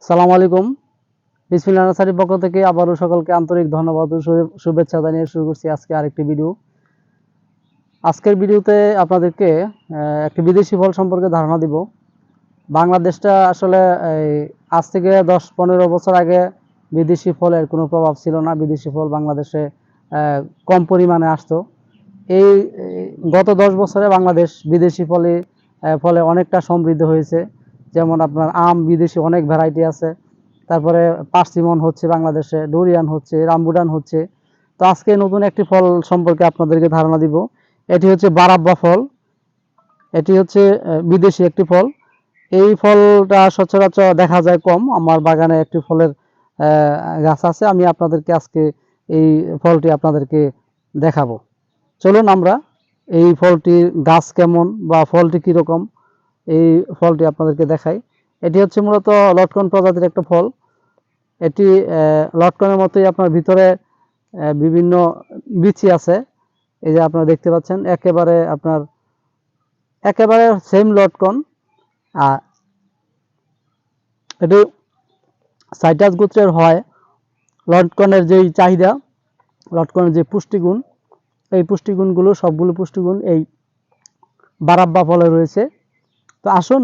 সালাম আলাইকুম। বিসমিল্লাহ নার্সারির পক্ষ থেকে আবারও সকলকে আন্তরিক ধন্যবাদ ও শুভেচ্ছা জানিয়ে শুরু করছি আজকে আরেকটি ভিডিও। আজকের ভিডিওতে আপনাদেরকে একটি বিদেশি ফল সম্পর্কে ধারণা দিব। বাংলাদেশটা আসলে আজ থেকে 10-15 বছর আগে বিদেশি ফলের কোনো প্রভাব ছিল না। বিদেশি ফল বাংলাদেশে কম পরিমাণে আসতো। এই গত 10 বছরে বাংলাদেশ বিদেশি ফলে অনেকটা সমৃদ্ধ হয়েছে। যেমন আপনার আম বিদেশি অনেক ভ্যারাইটি আছে, তারপরে পার্সিমন হচ্ছে বাংলাদেশে, ডুরিয়ান হচ্ছে, রামবুটান হচ্ছে। তো আজকে নতুন একটি ফল সম্পর্কে আপনাদেরকে ধারণা দিব। এটি হচ্ছে বারাব্বা ফল। এটি হচ্ছে বিদেশি একটি ফল। এই ফলটা সচরাচর দেখা যায় কম। আমার বাগানে একটি ফলের গাছ আছে, আমি আপনাদেরকে আজকে এই ফলটি আপনাদেরকে দেখাবো। চলুন আমরা এই ফলটির গাছ কেমন বা ফলটি কীরকম এই ফলটি আপনাদেরকে দেখাই। এটি হচ্ছে মূলত লটকন প্রজাতির একটা ফল। এটি লটকনের মতোই আপনার ভিতরে বিভিন্ন বিচি আছে। এই যে আপনারা দেখতে পাচ্ছেন, একেবারে সেম লটকন। আর এটি সাইটাস গোত্রের হয়। লটকনের যেই চাহিদা, লটকনের যে পুষ্টিগুণ, এই পুষ্টিগুণগুলো সবগুলো পুষ্টিগুণ এই বারাব্বা ফলে রয়েছে। তো আসুন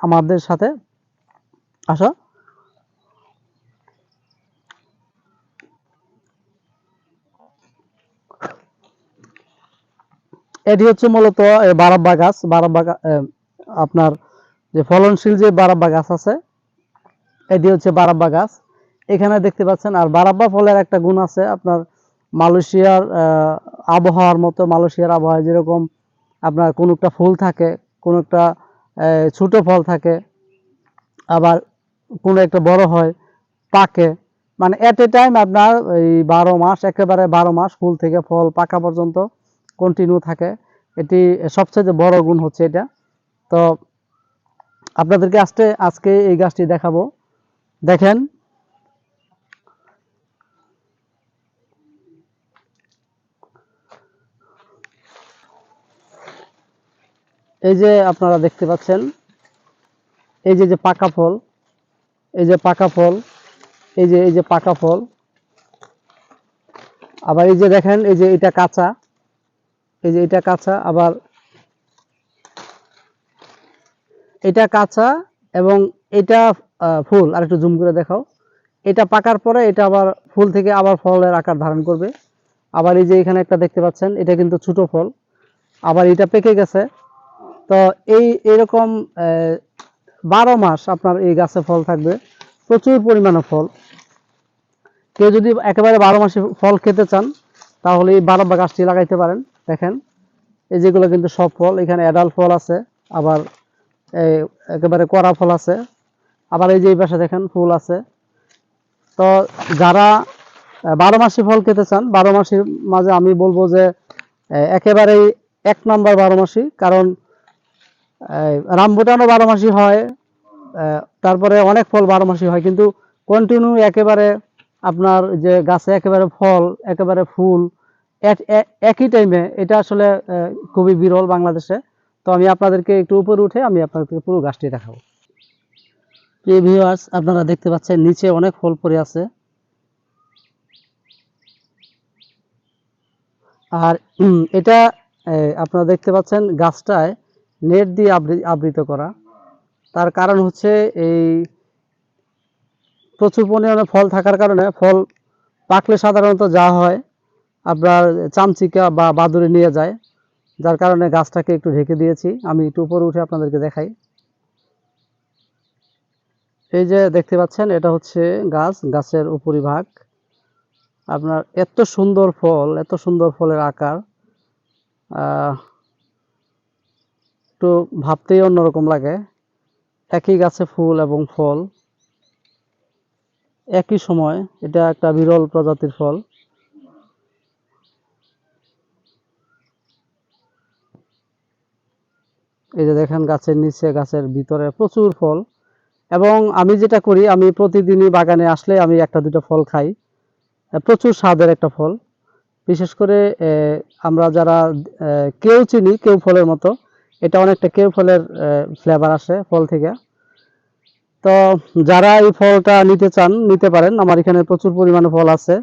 আমাদের সাথে আসো। এটি হচ্ছে মূলত বারাব্বা গাছ। আপনার যে ফলনশীল যে বারাব্বা গাছ আছে, এটি হচ্ছে বারাব্বা গাছ। এখানে দেখতে পাচ্ছেন। আর বারাব্বা ফলের একটা গুণ আছে আপনার, মালয়েশিয়ার আবহাওয়ার মতো। মালয়েশিয়ার আবহাওয়ায় যেরকম আপনার কোন একটা ফুল থাকে, কোন একটা ছোট ফল থাকে, আবার কোন একটা বড় হয়, পাকে, মানে এট এ টাইম আপনার এই 12 মাস, একেবারে 12 মাস ফুল থেকে ফল পাকা পর্যন্ত কন্টিনিউ থাকে। এটি সবচেয়ে বড় গুণ হচ্ছে এটা। তো আপনাদেরকে আজকে এই গাছটি দেখাবো। দেখেন, এই যে আপনারা দেখতে পাচ্ছেন, এই যে পাকা ফল, এই যে পাকা ফল, এই যে পাকা ফল। আবার এই যে দেখেন, এই যে এটা কাঁচা, এই যে এটা কাঁচা, আবার এটা কাঁচা এবং এটা ফুল। আর একটু জুম করে দেখাও। এটা পাকার পরে এটা আবার ফুল থেকে আবার ফলের আকার ধারণ করবে। আবার এই যে এখানে একটা দেখতে পাচ্ছেন, এটা কিন্তু ছোট ফল, আবার এটা পেকে গেছে। তো এরকম 12 মাস আপনার এই গাছে ফল থাকবে, প্রচুর পরিমাণে ফল। কেউ যদি একেবারে 12 মাসে ফল খেতে চান, তাহলে এই বারাব্বা গাছটি লাগাইতে পারেন। দেখেন, এই যেগুলো কিন্তু সব ফল। এখানে অ্যাডাল্ট ফল আছে, আবার একেবারে কড়া ফল আছে, আবার এই যে এই পাশে দেখেন ফুল আছে। তো যারা 12 মাসি ফল খেতে চান, 12 মাসির মাঝে আমি বলবো যে একেবারেই 1 নাম্বার 12 মাসি। কারণ রামবুটানও 12 মাসি হয়, তারপরে অনেক ফল 12 মাসি হয়, কিন্তু কন্টিনিউ একেবারে আপনার যে গাছে একেবারে ফল, একেবারে ফুল একই টাইমে, এটা আসলে খুবই বিরল বাংলাদেশে। তো আমি আপনাদেরকে একটু উপরে উঠে আমি আপনাদেরকে পুরো গাছটি দেখাবো। প্রিয় ভিউয়ার্স, আপনারা দেখতে পাচ্ছেন নিচে অনেক ফল পড়ে আছে। আর এটা আপনারা দেখতে পাচ্ছেন গাছটায় নেট দিয়ে আবৃত করা। তার কারণ হচ্ছে এই প্রচুর পরিমাণে ফল থাকার কারণে, ফল পাকলে সাধারণত যা হয় আপনার চামচিকা বা বাদুড়ে নিয়ে যায়, যার কারণে গাছটাকে একটু ঢেকে দিয়েছি। আমি একটু উপরে উঠে আপনাদেরকে দেখাই। এই যে দেখতে পাচ্ছেন, এটা হচ্ছে গাছের উপরিভাগ। আপনার এত সুন্দর ফল, এত সুন্দর ফলের আকার, একটু ভাবতেই অন্যরকম লাগে। একই গাছে ফুল এবং ফল একই সময়, এটা একটা বিরল প্রজাতির ফল। এই যে দেখেন, গাছের নিচে, গাছের ভিতরে প্রচুর ফল। এবং আমি যেটা করি, আমি প্রতিদিনই বাগানে আসলে আমি একটা দুটো ফল খাই। প্রচুর স্বাদের একটা ফল। বিশেষ করে আমরা যারা কেউ চিনি, কেউ ফলের মতো, এটা অনেকটা কেউ ফলের ফ্লেভার আসে ফল থেকে। তো যারা এই ফলটা নিতে চান নিতে পারেন, আমার এখানে প্রচুর পরিমাণে ফল আছে,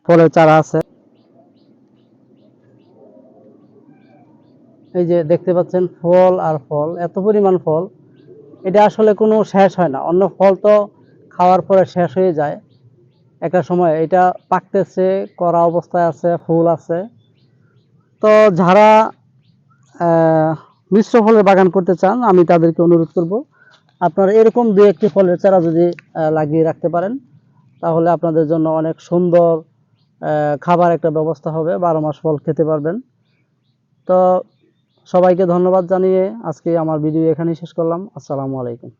ফলের চারা আছে। এই যে দেখতে পাচ্ছেন ফল আর ফল, এত পরিমাণ ফল, এটা আসলে কোনো শেষ হয় না। অন্য ফল তো খাওয়ার পরে শেষ হয়ে যায় একটা সময়, এটা পাকতেছে, কড়া অবস্থায় আছে, ফুল আছে। তো যারা মিশ্র ফলের বাগান করতে চান আমি তাদেরকে অনুরোধ করব, আপনারা এরকম দু একটি ফলের চারা যদি লাগিয়ে রাখতে পারেন, তাহলে আপনাদের জন্য অনেক সুন্দর খাবার একটা ব্যবস্থা হবে, 12 মাস ফল খেতে পারবেন। তো সবাইকে ধন্যবাদ জানিয়ে আজকে আমার ভিডিও এখানেই শেষ করলাম। আসসালামু আলাইকুম।